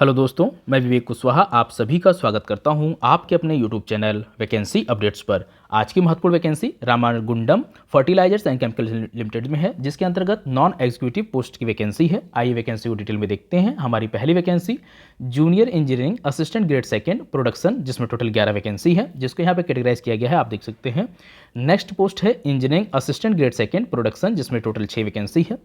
Hello दोस्तों, मैं विवेक कुशवाहा आप सभी का स्वागत करता हूं आपके अपने यूट्यूब चैनल वैकेंसी अपडेट्स पर। आज की महत्वपूर्ण vacancy Ramagundam fertilizers and chemical limited में है, जिसके अंतर्गत नॉन एग्जीक्यूटिव पोस्ट की वैकेंसी है। आइए वैकेंसी को डिटेल में देखते हैं। हमारी पहली vacancy junior engineering assistant grade second production, जिसमें टोटल 11 वैकेंसी है, जिसको यहाँ पे कैटेगराइज किया गया है, आप देख सकते हैं। नेक्स्ट पोस्ट है engineering assistant grade second production, जिसमें टोटल 6 वैकेंसी है।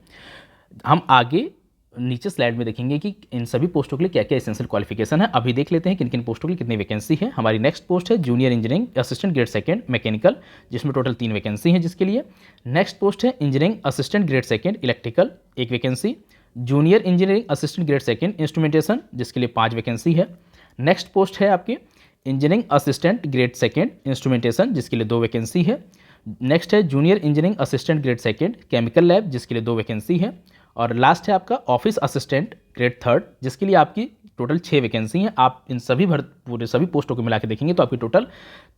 हम आगे नीचे स्लाइड में देखेंगे कि इन सभी पोस्टों के लिए क्या क्या एसेंशियल क्वालिफिकेशन है। अभी देख लेते हैं किन किन पोस्टों के लिए कितनी वैकेंसी है। हमारी नेक्स्ट पोस्ट है junior engineering assistant grade second mechanical, जिसमें टोटल 3 वैकेंसी है जिसके लिए। नेक्स्ट पोस्ट है engineering assistant grade second electrical, 1 vacancy. Junior engineering assistant grade second instrumentation, जिसके लिए 5 वैकेंसी है। नेक्स्ट पोस्ट है आपकी engineering assistant grade second instrumentation, जिसके लिए 2 वैकेंसी है। नेक्स्ट है junior engineering assistant grade second chemical lab, जिसके लिए 2 वैकेंसी है। और लास्ट है आपका ऑफिस असिस्टेंट ग्रेड थर्ड, जिसके लिए आपकी टोटल 6 वैकेंसी हैं। आप इन सभी पूरे सभी पोस्टों को मिला के देखेंगे तो आपकी टोटल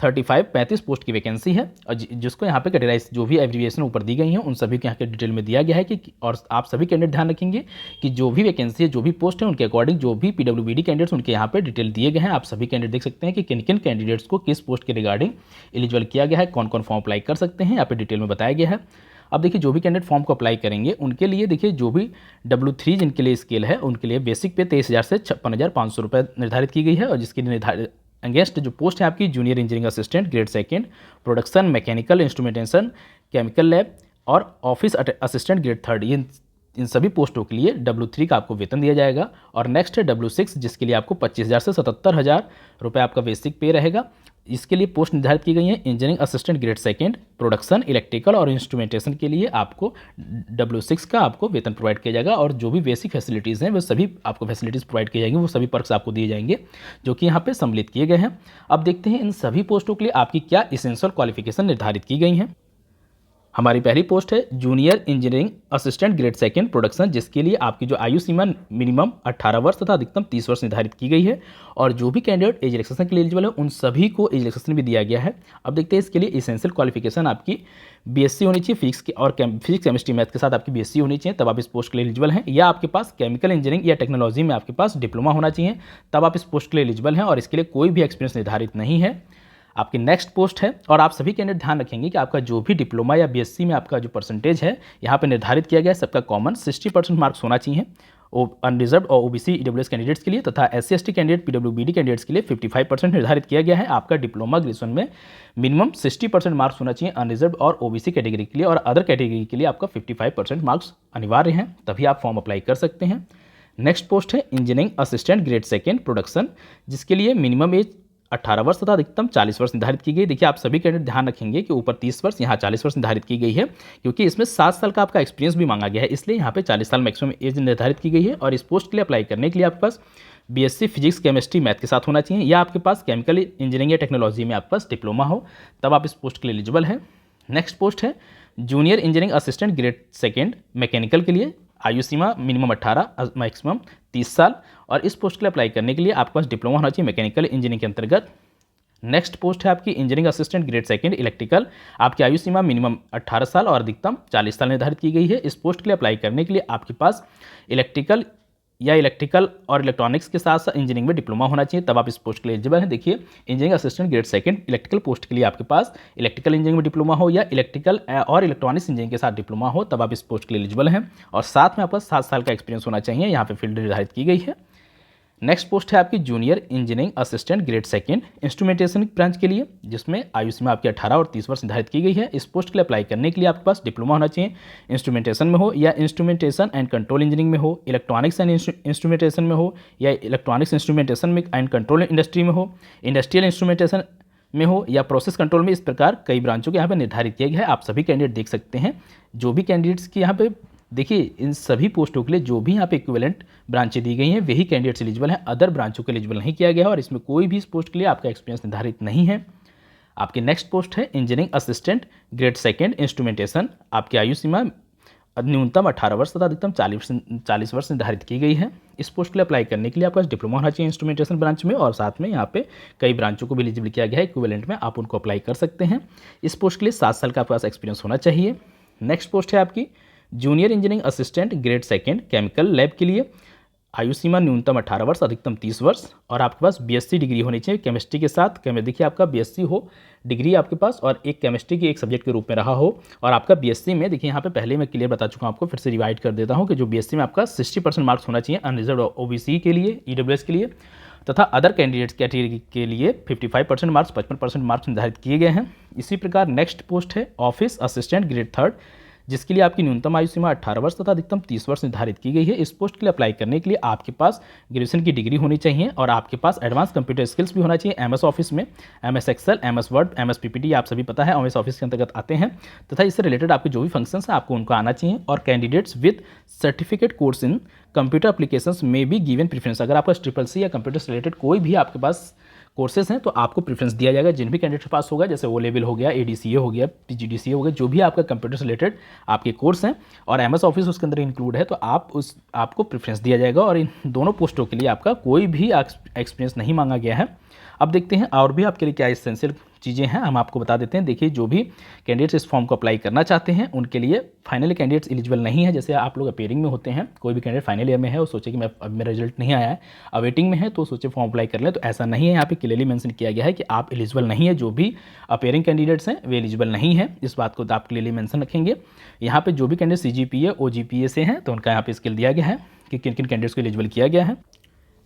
35 पोस्ट की वैकेंसी है। और जिसको यहाँ पे कैटेगराइज जो भी एब्रिविएशन ऊपर दी गई हैं उन सभी के यहाँ के डिटेल में दिया गया है कि और आप सभी कैंडिडेट ध्यान रखेंगे कि जो भी वैकेंसी है, जो भी पोस्ट है, उनके अकॉर्डिंग जो भी PWBD कैंडिडेट्स उनके यहाँ पे डिटेल दिए गए हैं। आप सभी कैंडिडेट देख सकते हैं कि किन किन कैंडिडेट्स को किस पोस्ट के रिगार्डिंग एलिजिबल किया गया है, कौन कौन फॉर्म अप्लाई कर सकते हैं, यहाँ पे डिटेल में बताया गया है। अब देखिए जो भी कैंडिडेट फॉर्म को अप्लाई करेंगे उनके लिए देखिए जो भी W3 जिनके लिए स्केल है उनके लिए बेसिक पे 23,000 से 56,500 रुपये निर्धारित की गई है। और जिसके निर्धारित अगेंस्ट जो पोस्ट है आपकी junior engineering assistant grade second production mechanical instrumentation chemical lab और ऑफिस असिस्टेंट ग्रेड थर्ड, ये इन सभी पोस्टों के लिए W3 का आपको वेतन दिया जाएगा। और नेक्स्ट है W6, जिसके लिए आपको 25,000 से 77,000 रुपये आपका बेसिक पे रहेगा। इसके लिए पोस्ट निर्धारित की गई है engineering assistant grade second production electrical और इंस्ट्रूमेंटेशन के लिए आपको W6 का आपको वेतन प्रोवाइड किया जाएगा। और जो भी बेसिक फैसिलिटीज़ हैं वो सभी आपको फैसिलिटीज़ प्रोवाइड की जाएंगी, वो सभी पर्क्स आपको दिए जाएंगे जो कि यहाँ पे सम्मिलित किए गए हैं। अब देखते हैं इन सभी पोस्टों के लिए आपकी क्या एसेंशियल क्वालिफिकेशन निर्धारित की गई हैं। हमारी पहली पोस्ट है junior engineering assistant grade second production, जिसके लिए आपकी जो आयु सीमा मिनिमम 18 वर्ष तथा अधिकतम 30 वर्ष निर्धारित की गई है। और जो भी कैंडिडेट एज रिलैक्सेशन के लिए एलिजिबल है उन सभी को एज रिलैक्सेशन भी दिया गया है। अब देखते हैं इसके लिए एसेंशियल क्वालिफिकेशन आपकी BSc होनी चाहिए फिजिक्स की, और फिजिक्स केमिस्ट्री मैथ के साथ आपकी BSc होनी चाहिए, तब आप इस पोस्ट के लिए एलिजिबल हैं। या आपके पास केमिकल इंजीनियरिंग या टेक्नोलॉजी में आपके पास डिप्लोमा होना चाहिए, तब आप इस पोस्ट के लिए एलिजिबल हैं। और इसके लिए कोई भी एक्सपीरियंस निर्धारित नहीं है। आपकी नेक्स्ट पोस्ट है, और आप सभी कैंडिडेट ध्यान रखेंगे कि आपका जो भी डिप्लोमा या BSc में आपका जो परसेंटेज है यहाँ पे निर्धारित किया गया है सबका कॉमन 60% मार्क्स होना चाहिए अनरिजर्व और OBC EWS कैंडिडेट्स के लिए, तथा SC/ST कैंडिडेट PWBD कैंडिडेट्स के लिए 55% निर्धारित किया गया है। आपका डिप्लोमा ग्रेजुएशन में मिनिमम 60% मार्क्स होना चाहिए अनरिजर्व और OBC कैटेगरी के लिए, और अदर कैटेगरी के लिए आपका 55% मार्क्स अनिवार्य हैं, तभी आप फॉर्म अप्लाई कर सकते हैं। नेक्स्ट पोस्ट है engineering assistant grade second production, जिसके लिए मिनिमम एज 18 वर्ष तथा अधिकतम 40 वर्ष निर्धारित की गई। देखिए आप सभी कैंडिडेट ध्यान रखेंगे कि ऊपर 30 वर्ष यहाँ 40 वर्ष निर्धारित की गई है, क्योंकि इसमें 7 साल का आपका एक्सपीरियंस भी मांगा गया है, इसलिए यहाँ पे 40 साल मैक्सिमम एज निर्धारित की गई है। और इस पोस्ट के लिए अप्लाई करने के लिए आपके पास BSc फिजिक्स केमिस्ट्री मैथ के साथ होना चाहिए, या आपके पास केमिकल इंजीनियरिंग या टेक्नोलॉजी में आपके पास डिप्लोमा हो, तब आप इस पोस्ट के लिए एलिजिबल है। नेक्स्ट पोस्ट है junior engineering assistant grade second mechanical के लिए, आयु सीमा मिनिमम 18 मैक्सिमम 30 साल, और इस पोस्ट के लिए अप्लाई करने के लिए आपके पास डिप्लोमा होना चाहिए मैकेनिकल इंजीनियरिंग के अंतर्गत। नेक्स्ट पोस्ट है आपकी engineering assistant grade second electrical, आपकी आयु सीमा मिनिमम 18 साल और अधिकतम 40 साल निर्धारित की गई है। इस पोस्ट के लिए अप्लाई करने के लिए आपके पास इलेक्ट्रिकल और इलेक्ट्रॉनिक्स के साथ साथ इंजीनियरिंग में डिप्लोमा होना चाहिए, तब आप इस पोस्ट के लिए एलिजिबल हैं। देखिए engineering assistant grade second electrical post के लिए आपके पास इलेक्ट्रिकल इंजीनियरिंग में डिप्लोमा हो या इलेक्ट्रिकल और इलेक्ट्रॉनिक्स इंजीनियरिंग के साथ डिप्लोमा हो, तब आप इस पोस्ट के लिए एलिजिबल हैं। और साथ में आपका 7 साल का एक्सपीरियंस होना चाहिए, यहाँ पे फील्ड निर्धारित की गई है। नेक्स्ट पोस्ट है आपकी junior engineering assistant grade second instrumentation branch के लिए, जिसमें आयु सीमा आपकी 18 और 30 वर्ष निर्धारित की गई है। इस पोस्ट के लिए अप्लाई करने के लिए आपके पास डिप्लोमा होना चाहिए इंस्ट्रूमेंटेशन में हो, या इंस्ट्रूमेंटेशन एंड कंट्रोल इंजीनियरिंग में हो, इलेक्ट्रॉनिक्स एंड इंस्ट्रूमेंटेशन में हो, या इलेक्ट्रॉनिक्स इंस्ट्रूमेंटेशन में एंड कंट्रोल इंडस्ट्री में हो, इंडस्ट्रियल इंस्ट्रूमेंटेशन में हो, या प्रोसेस कंट्रोल में। इस प्रकार कई ब्रांचों के यहाँ पे निर्धारित किया गया है। आप सभी कैंडिडेट देख सकते हैं, जो भी कैंडिडेट्स की यहाँ पे देखिए इन सभी पोस्टों के लिए जो भी यहाँ पे इक्विवेलेंट ब्रांचें दी गई हैं वही कैंडिडेट्स एलिजिबल हैं, अदर ब्रांचों के एलिजिबल नहीं किया गया है। और इसमें कोई भी इस पोस्ट के लिए आपका एक्सपीरियंस निर्धारित नहीं है। आपकी नेक्स्ट पोस्ट है engineering assistant grade second instrumentation, आपकी आयु सीमा न्यूनतम 18 वर्ष तथा अधिकतम 40 वर्ष निर्धारित की गई है। इस पोस्ट के लिए अप्लाई करने के लिए आपका डिप्लोमा होना चाहिए इंस्ट्रूमेंटेशन ब्रांच में, और साथ में यहाँ पे कई ब्रांचों को भी एलिजिबल किया गया है इक्विवेलेंट में, आप उनको अप्लाई कर सकते हैं। इस पोस्ट के लिए 7 साल का आपके पास एक्सपीरियंस होना चाहिए। नेक्स्ट पोस्ट है आपकी junior engineering assistant grade second chemical lab के लिए, आयु सीमा न्यूनतम 18 वर्ष, अधिकतम 30 वर्ष, और आपके पास बीएससी डिग्री होनी चाहिए केमिस्ट्री के साथ। देखिए आपका बीएससी हो डिग्री आपके पास और एक केमिस्ट्री की एक सब्जेक्ट के रूप में रहा हो, और आपका बीएससी में देखिए यहाँ पे पहले मैं क्लियर बता चुका हूँ आपको, फिर से रिवाइड कर देता हूँ कि जो बीएससी में आपका 60% मार्क्स होना चाहिए अनरिजर्व ओबीसी के लिए, ईडब्ल्यूएस के लिए, तथा अदर कैंडिडेट्स कैटेगरी के लिए 55% मार्क्स, 55% मार्क्स निर्धारित किए गए हैं। इसी प्रकार नेक्स्ट पोस्ट है ऑफिस असिस्टेंट ग्रेड 3, जिसके लिए आपकी न्यूनतम आयु सीमा 18 वर्ष तथा अधिकतम 30 वर्ष निर्धारित की गई है। इस पोस्ट के लिए अप्लाई करने के लिए आपके पास ग्रेजुएशन की डिग्री होनी चाहिए और आपके पास एडवांस कंप्यूटर स्किल्स भी होना चाहिए एमएस ऑफिस में, MS Excel, MS Word, MS PPT, आप सभी पता है एमएस ऑफिस के अंतर्गत आते हैं, तथा इससे रिलेटेड आपके जो भी फंक्शंस हैं आपको उनको आना चाहिए। और candidates with certificate course in computer applications में भी गिवन प्रेफरेंस, अगर आपका ट्रिपल-सी या कंप्यूटर से रिलेटेड कोई भी आपके पास कोर्सेज हैं तो आपको प्रेफरेंस दिया जाएगा। जिन भी कैंडिडेट के पास होगा, जैसे ओ लेवल हो गया, एडीसीए हो गया, पीजीडीसीए हो गया, जो भी आपका कंप्यूटर से रिलेटेड आपके कोर्स हैं और एमएस ऑफिस उसके अंदर इंक्लूड है, तो आपको प्रेफरेंस दिया जाएगा और इन दोनों पोस्टों के लिए आपका कोई भी एक्सपीरियंस नहीं मांगा गया है। अब देखते हैं और भी आपके लिए क्या एसेंशियल चीज़ें हैं, हम आपको बता देते हैं। देखिए जो भी कैंडिडेट्स इस फॉर्म को अप्लाई करना चाहते हैं उनके लिए फाइनली कैंडिडेट्स एलिजिबल नहीं है। जैसे आप लोग अपेयरिंग में होते हैं, कोई भी कैंडिडेट फाइनल ईयर में है, वो सोचे कि अब मेरा रिजल्ट नहीं आया है, अवेटिंग में है, तो सोचे फॉर्म अप्लाई कर लें, तो ऐसा नहीं है। यहाँ पे क्लियरली मेंशन किया गया है कि आप एलिजिबल नहीं है, जो भी अपेयरिंग कैंडिडेट्स हैं वे एलिजिबल नहीं है, इस बात को आप क्लियरली मेंशन रखेंगे। यहाँ पे जो भी कैंडिडेट सीजीपीए ओजीपीए से हैं तो उनका यहाँ पे स्किल दिया गया है कि किन किन कैंडिडेट्स को एलिजिबल किया गया है।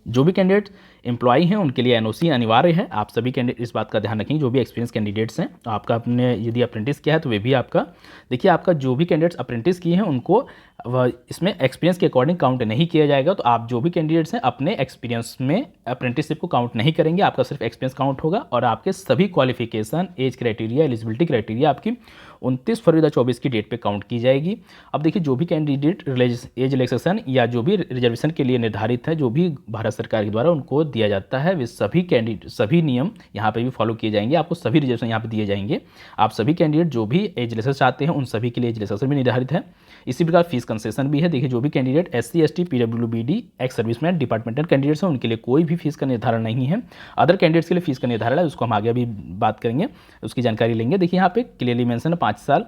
जो भी कैंडिडेट एम्प्लॉई हैं उनके लिए एनओसी अनिवार्य है। आप सभी कैंडिडेट इस बात का ध्यान रखेंगे, जो भी एक्सपीरियंस कैंडिडेट्स हैं, तो आपका अपने यदि अप्रेंटिस किया है तो वे भी आपका, देखिए आपका जो भी कैंडिडेट्स अप्रेंटिस किए हैं उनको इसमें एक्सपीरियंस के अकॉर्डिंग काउंट नहीं किया जाएगा। तो आप जो भी कैंडिडेट्स हैं अपने एक्सपीरियंस में अप्रेंटिसशिप को काउंट नहीं करेंगे, आपका सिर्फ एक्सपीरियंस काउंट होगा और आपके सभी qualification, age criteria, eligibility criteria आपकी 29 फरवरी 2024 की डेट पे काउंट की जाएगी। अब देखिए जो भी कैंडिडेट एज रिलैक्सेशन या जो भी रिजर्वेशन के लिए निर्धारित है, जो भी भारत सरकार के द्वारा उनको दिया जाता है, वे सभी नियम यहाँ पे भी फॉलो किए जाएंगे। आपको सभी रिजर्वेशन यहाँ पे दिए जाएंगे। आप सभी कैंडिडेट जो भी एज रिलैक्सेशन चाहते हैं उन सभी के लिए एज रिलैक्सेशन भी निर्धारित है। इसी प्रकार फीस कंसेशन भी है। देखिए जो भी candidate SC ST PWBD ex serviceman departmental candidates हैं उनके लिए कोई भी फीस का निर्धारण नहीं है। अदर कैंडिडेट्स के लिए फीस का निर्धारण है, उसको हम आगे भी बात करेंगे, उसकी जानकारी लेंगे। देखिए यहाँ पे क्लियरली मेंशन है 5 साल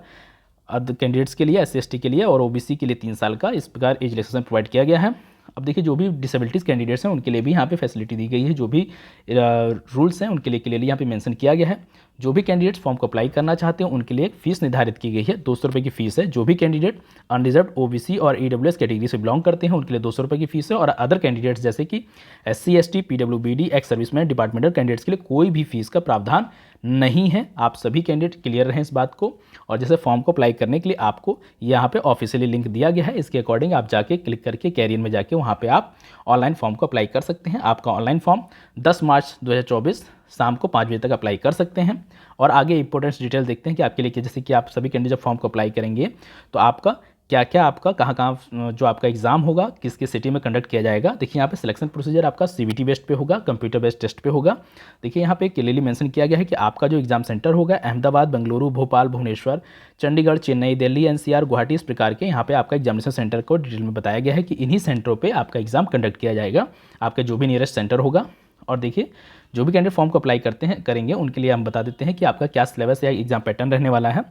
अदर कैंडिडेट्स के लिए, SC ST के लिए और OBC के लिए 3 साल का इस प्रकार एज रिलैक्सेशन प्रोवाइड किया गया है। अब देखिए जो भी डिसेबिलिटीज़ कैंडिडेट्स हैं उनके लिए भी यहाँ पे फैसिलिटी दी गई है। जो भी रूल्स हैं उनके लिए क्लियरली यहाँ पे मेंशन किया गया है। जो भी कैंडिडेट्स फॉर्म को अप्लाई करना चाहते हैं उनके लिए एक फीस निर्धारित की गई है, 200 रुपये की फीस है। जो भी कैंडिडेट अनरिजर्व OBC और EWS कैटेगरी से बिलोंग करते हैं उनके लिए 200 रुपये की फीस है और अदर कैंडिडेट्स जैसे कि SC ST PWBD ex serviceman departmental candidates के लिए कोई भी फीस का प्रावधान नहीं है। आप सभी कैंडिडेट क्लियर रहें इस बात को। और जैसे फॉर्म को अप्लाई करने के लिए आपको यहाँ पे ऑफिशियली लिंक दिया गया है, इसके अकॉर्डिंग आप जाके क्लिक करके कैरियर में जाके वहाँ पे आप ऑनलाइन फॉर्म को अप्लाई कर सकते हैं। आपका ऑनलाइन फॉर्म 10 मार्च 2024 शाम को 5 बजे तक अप्लाई कर सकते हैं। और आगे इंपॉर्टेंट डिटेल देखते हैं कि आपके लिए, जैसे कि आप सभी कैंडिडेट जब फॉर्म को अप्लाई करेंगे तो आपका क्या क्या, आपका कहाँ कहाँ जो आपका एग्जाम होगा, किस किस सिटी में कंडक्ट किया जाएगा। देखिए यहाँ पे सिलेक्शन प्रोसीजर आपका CBT बेस्ड पे होगा, कंप्यूटर बेस्ड टेस्ट पे होगा। देखिए यहाँ पे क्लियरली मेंशन किया गया है कि आपका जो एग्जाम सेंटर होगा अहमदाबाद, बेंगलुरु, भोपाल, भुवनेश्वर, चंडीगढ़, चेन्नई, दिल्ली, NCR, गुवाहाटी, इस प्रकार के यहाँ पे आपका एग्जामिनेशन सेंटर को डिटेल में बताया गया है कि इन्हीं सेंटरों पर आपका एग्जाम कंडक्ट किया जाएगा, आपका जो भी नियरेस्ट सेंटर होगा। और देखिए जो भी कैंडिडेट फॉर्म को अप्लाई करेंगे उनके लिए हम बता देते हैं कि आपका क्या सिलेबस या एग्जाम पैटर्न रहने वाला है।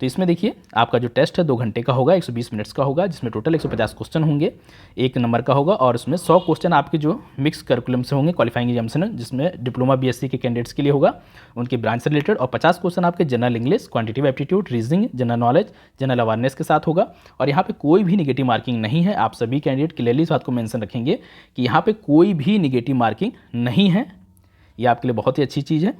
तो इसमें देखिए आपका जो टेस्ट है 2 घंटे का होगा, 120 मिनट्स का होगा, जिसमें टोटल 150 क्वेश्चन होंगे, 1 नंबर का होगा और उसमें 100 क्वेश्चन आपके जो मिक्स करिकुलम से होंगे, क्वालिफाइंग एग्जामिनेशन, जिसमें डिप्लोमा BSc के कैंडिडेट्स के लिए होगा, उनके ब्रांच से रिलेटेड, और 50 क्वेश्चन आपके general English, quantitative aptitude, reasoning, general knowledge, general awareness के साथ होगा। और यहाँ पे कोई भी निगेटिव मार्किंग नहीं है। आप सभी कैंडिडेट क्लियरली इस बात को मेंशन रखेंगे कि यहाँ पे कोई भी निगेटिव मार्किंग नहीं है। ये आपके लिए बहुत ही अच्छी चीज़ है।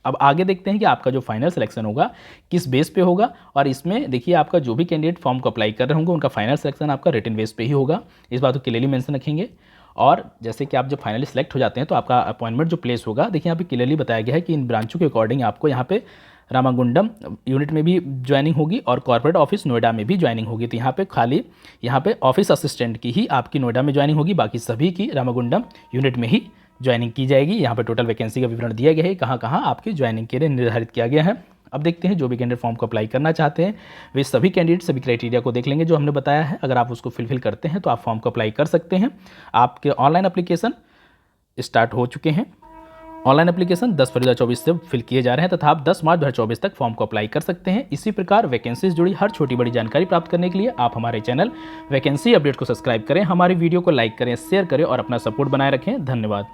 अब आगे देखते हैं कि आपका जो फाइनल सिलेक्शन होगा किस बेस पे होगा। और इसमें देखिए आपका जो भी कैंडिडेट फॉर्म को अप्लाई कर रहे होंगे उनका फाइनल सिलेक्शन आपका रिटन बेस पे ही होगा, इस बात को क्लियरली मेंशन रखेंगे। और जैसे कि आप जब फाइनली सिलेक्ट हो जाते हैं तो आपका अपॉइंटमेंट जो प्लेस होगा, देखिए यहाँ पे क्लियरली बताया गया है कि इन ब्रांचों के अकॉर्डिंग आपको यहाँ पे रामागुंडम यूनिट में भी ज्वाइनिंग होगी और कॉर्पोरेट ऑफिस नोएडा में भी ज्वाइनिंग होगी। तो यहाँ पे खाली यहाँ पे ऑफिस असिस्टेंट की ही आपकी नोएडा में ज्वाइनिंग होगी, बाकी सभी की रामागुंडम यूनिट में ही ज्वाइनिंग की जाएगी। यहाँ पे टोटल वैकेंसी का विवरण दिया गया है, कहाँ कहाँ आपकी ज्वाइनिंग के लिए निर्धारित किया गया है। अब देखते हैं जो भी कैंडिडेट फॉर्म को अप्लाई करना चाहते हैं वे सभी कैंडिडेट सभी क्राइटेरिया को देख लेंगे जो हमने बताया है। अगर आप उसको फिलफिल करते हैं तो आप फॉर्म को अप्लाई कर सकते हैं। आपके ऑनलाइन एप्लीकेशन स्टार्ट हो चुके हैं ऑनलाइन एप्लीकेशन 10 फरवरी 2024 से फिल किए जा रहे हैं तथा आप 10 मार्च 2024 तक फॉर्म को अप्लाई कर सकते हैं। इसी प्रकार वैकेंसी से जुड़ी हर छोटी बड़ी जानकारी प्राप्त करने के लिए आप हमारे चैनल वैकेंसी अपडेट को सब्सक्राइब करें, हमारी वीडियो को लाइक करें, शेयर करें और अपना सपोर्ट बनाए रखें। धन्यवाद।